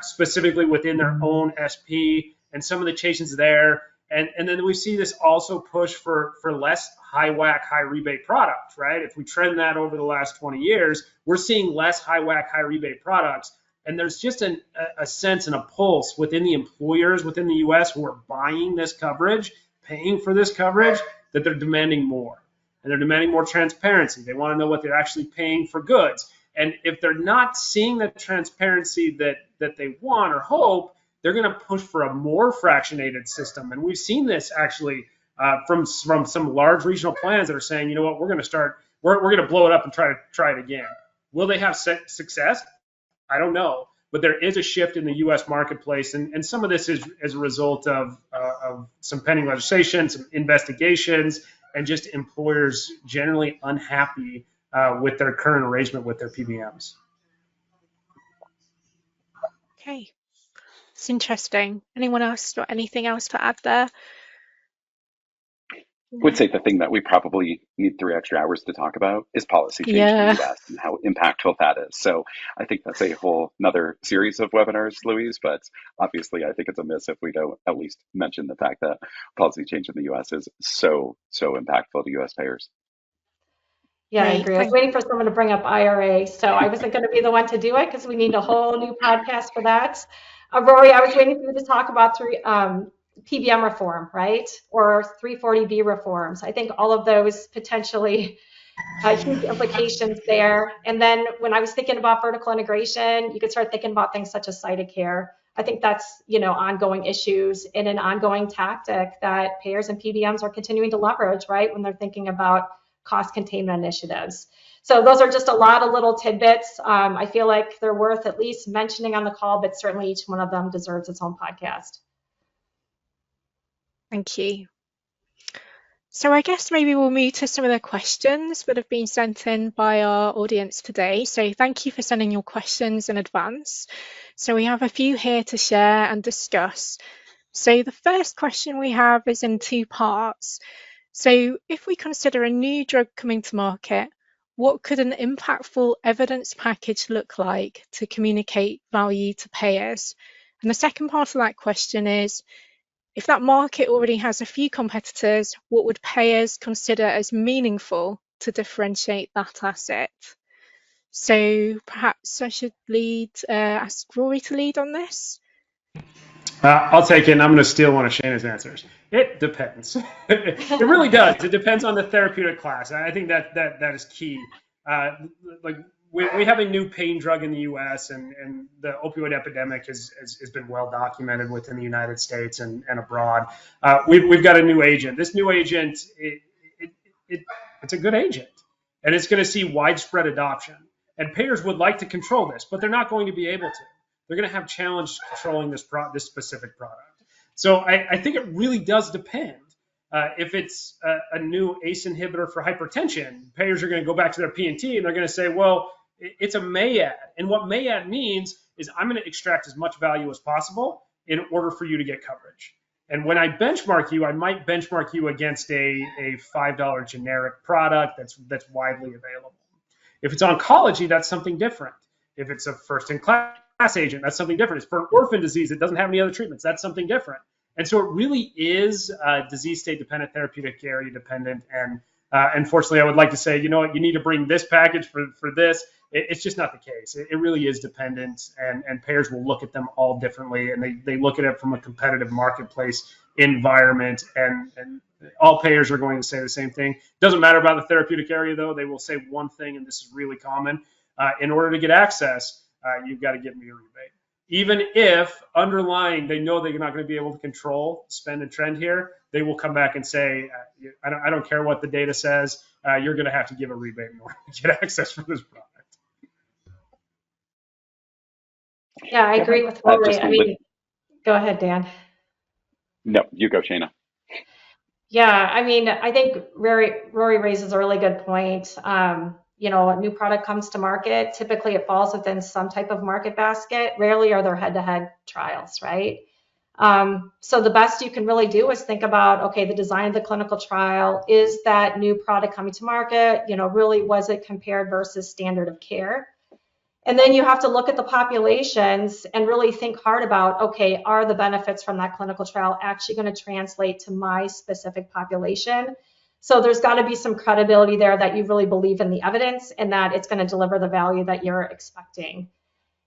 specifically within their own SP, and some of the changes there. And then we see this also push for less high WAC, high rebate products, right? If we trend that over the last 20 years, we're seeing less high WAC, high rebate products. And there's just a sense and a pulse within the employers within the US who are buying this coverage, paying for this coverage, that they're demanding more. And they're demanding more transparency. They want to know what they're actually paying for goods. And if they're not seeing the transparency that they want or hope, they're going to push for a more fractionated system. And we've seen this actually from some large regional plans that are saying, you know what, we're going to blow it up and try it again. Will they have success? I don't know. But there is a shift in the U.S. marketplace, and some of this is as a result of some pending legislation, some investigations, and just employers generally unhappy with their current arrangement with their PBMs. Okay, it's interesting. Anyone else got anything else to add there? would say the thing that we probably need 3 extra hours to talk about is policy change in Yeah, the US and how impactful that is. So I think that's a whole another series of webinars, Louise, but obviously I think it's a miss if we don't at least mention the fact that policy change in the US is so impactful to US payers. Yeah, I great. agree. I was waiting for someone to bring up IRA, so I wasn't going to be the one to do it because we need a whole new podcast for that. Rory, I was waiting for you to talk about PBM reform, right? Or 340B reforms. I think all of those potentially huge implications there. And then when I was thinking about vertical integration, you could start thinking about things such as site of care. I think that's, ongoing issues and an ongoing tactic that payers and PBMs are continuing to leverage, right, when they're thinking about cost containment initiatives. So those are just a lot of little tidbits. I feel like they're worth at least mentioning on the call, but certainly each one of them deserves its own podcast. Thank you. So I guess maybe we'll move to some of the questions that have been sent in by our audience today. So thank you for sending your questions in advance. So we have a few here to share and discuss. So the first question we have is in two parts. So if we consider a new drug coming to market, what could an impactful evidence package look like to communicate value to payers? And the second part of that question is, if that market already has a few competitors, what would payers consider as meaningful to differentiate that asset? So perhaps I should ask Rory to lead on this. I'll take it, and I'm going to steal one of Shana's answers. It depends. It really does. It depends on the therapeutic class. I think that is key. Like we have a new pain drug in the U.S., and the opioid epidemic has been well documented within the United States and abroad. We've got a new agent. This new agent, it's a good agent, and it's going to see widespread adoption. And payers would like to control this, but they're not going to be able to. They're going to have challenge controlling this specific product. So I think it really does depend. If it's a new ACE inhibitor for hypertension, payers are going to go back to their P&T and they're going to say, well, it's a MAYAD. And what MAYAD means is I'm going to extract as much value as possible in order for you to get coverage. And when I benchmark you, I might benchmark you against a $5 generic product that's widely available. If it's oncology, that's something different. If it's a first-in-class agent, that's something different. It's for orphan disease, it doesn't have any other treatments, that's something different. And so it really is disease state dependent, therapeutic area dependent. And unfortunately, I would like to say, you know what, you need to bring this package for this. It's just not the case. It really is dependent, and payers will look at them all differently, and they look at it from a competitive marketplace environment, and all payers are going to say the same thing. Doesn't matter about the therapeutic area, though. They will say one thing, and this is really common. In order to get access, you've got to give me a rebate. Even if underlying they know they're not going to be able to control spend and trend here, they will come back and say, I don't care what the data says, you're going to have to give a rebate in order to get access for this product. Yeah, I agree with Rory. Go ahead, Dan. No, you go, Shana. Yeah, I think Rory raises a really good point. A new product comes to market. Typically, it falls within some type of market basket. Rarely are there head-to-head trials, right? So the best you can really do is think about, okay, the design of the clinical trial. Is that new product coming to market? Really, was it compared versus standard of care? And then you have to look at the populations and really think hard about, okay, are the benefits from that clinical trial actually going to translate to my specific population? So there's got to be some credibility there that you really believe in the evidence and that it's going to deliver the value that you're expecting.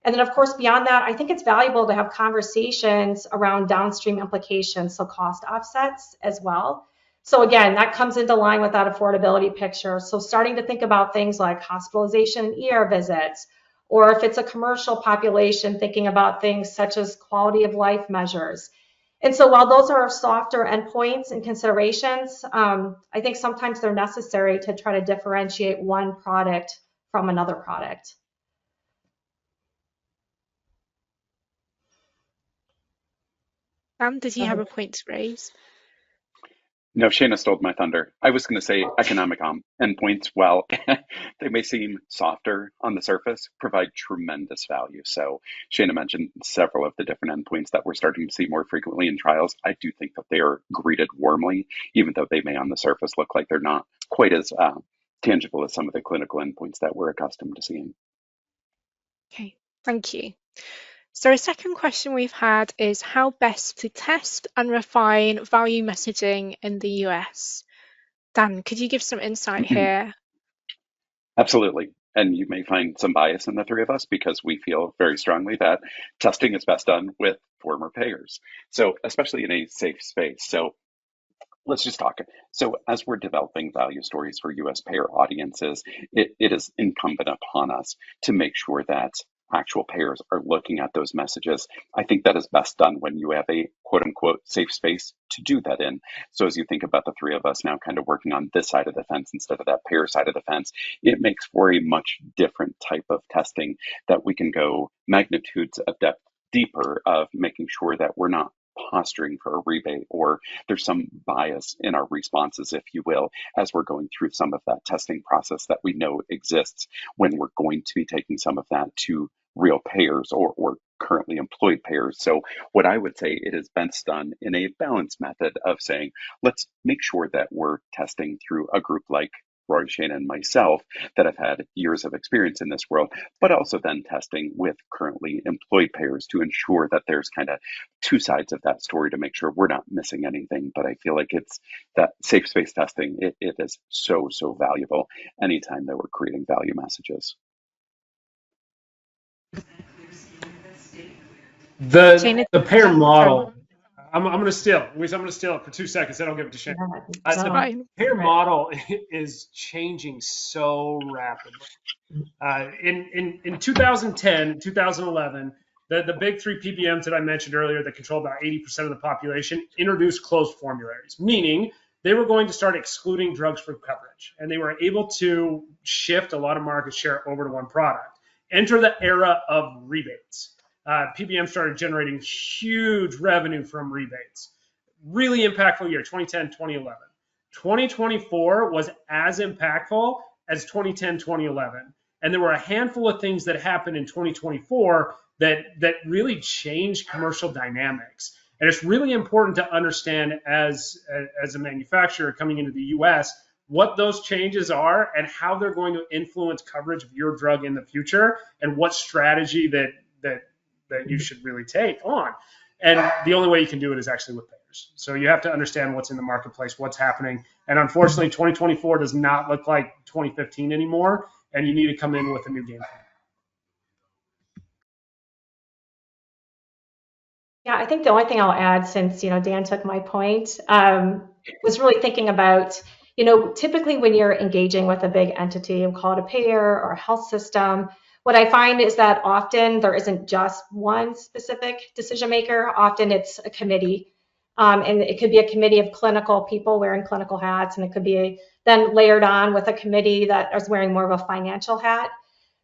And then, of course, beyond that, I think it's valuable to have conversations around downstream implications, so cost offsets as well. So again, that comes into line with that affordability picture. So starting to think about things like hospitalization and ER visits, or if it's a commercial population, thinking about things such as quality of life measures. And so while those are softer endpoints and considerations, I think sometimes they're necessary to try to differentiate one product from another product. Sam, did you have a point to raise? No, Shayna stole my thunder. I was going to say economic endpoints, while they may seem softer on the surface, provide tremendous value. So Shayna mentioned several of the different endpoints that we're starting to see more frequently in trials. I do think that they are greeted warmly, even though they may on the surface look like they're not quite as tangible as some of the clinical endpoints that we're accustomed to seeing. Okay, thank you. So a second question we've had is how best to test and refine value messaging in the US. Dan, could you give some insight here? Absolutely. And you may find some bias in the three of us because we feel very strongly that testing is best done with former payers. So especially in a safe space. So let's just talk. So as we're developing value stories for US payer audiences, it is incumbent upon us to make sure that actual payers are looking at those messages. I think that is best done when you have a quote unquote safe space to do that in. So as you think about the three of us now kind of working on this side of the fence instead of that payer side of the fence, it makes for a much different type of testing that we can go magnitudes of depth deeper of making sure that we're not posturing for a rebate or there's some bias in our responses, if you will, as we're going through some of that testing process that we know exists when we're going to be taking some of that to real payers or currently employed payers. So what I would say, it is best done in a balanced method of saying, let's make sure that we're testing through a group like Rory, Shayna, and myself that have had years of experience in this world, but also then testing with currently employed payers to ensure that there's kind of two sides of that story to make sure we're not missing anything. But I feel like it's that safe space testing, it is so valuable anytime that we're creating value messages. The payer model, I'm going to steal. Louise, I'm going to steal it for 2 seconds, then I'll give it to Shane. The payer model is changing so rapidly. In 2010, 2011, the big three PBMs that I mentioned earlier that control about 80% of the population introduced closed formularies, meaning they were going to start excluding drugs from coverage, and they were able to shift a lot of market share over to one product. Enter the era of rebates. PBM started generating huge revenue from rebates. Really impactful year, 2010, 2011. 2024 was as impactful as 2010, 2011. And there were a handful of things that happened in 2024 that really changed commercial dynamics. And it's really important to understand as a manufacturer coming into the US, what those changes are and how they're going to influence coverage of your drug in the future and what strategy that you should really take on. And the only way you can do it is actually with payers. So you have to understand what's in the marketplace, what's happening. And unfortunately, 2024 does not look like 2015 anymore, and you need to come in with a new game plan. Yeah, I think the only thing I'll add, since Dan took my point, was really thinking about, typically when you're engaging with a big entity, we'll call it a payer or a health system, what I find is that often there isn't just one specific decision maker. Often it's a committee, and it could be a committee of clinical people wearing clinical hats, and it could be then layered on with a committee that is wearing more of a financial hat.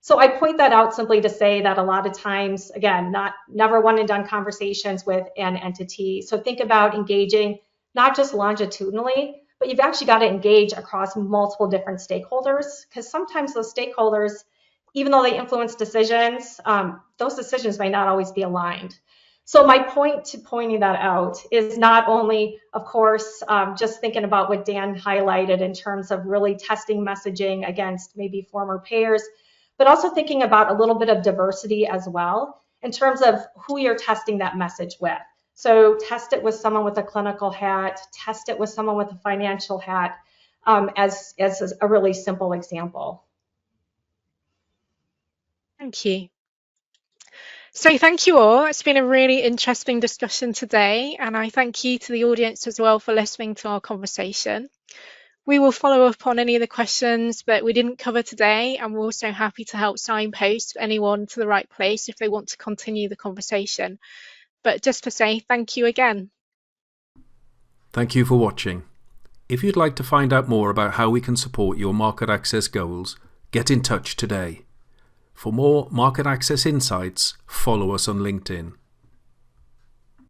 So I point that out simply to say that a lot of times, again, never one and done conversations with an entity. So think about engaging not just longitudinally, but you've actually got to engage across multiple different stakeholders, because sometimes those stakeholders, even though they influence decisions, those decisions may not always be aligned. So my point to pointing that out is not only, of course, just thinking about what Dan highlighted in terms of really testing messaging against maybe former payers, but also thinking about a little bit of diversity as well in terms of who you're testing that message with. So test it with someone with a clinical hat, test it with someone with a financial hat, as a really simple example. Thank you. So thank you all. It's been a really interesting discussion today, and I thank you to the audience as well for listening to our conversation. We will follow up on any of the questions that we didn't cover today, and we're also happy to help signpost anyone to the right place if they want to continue the conversation. But just to say thank you again. Thank you for watching. If you'd like to find out more about how we can support your market access goals, get in touch today. For more market access insights, follow us on LinkedIn.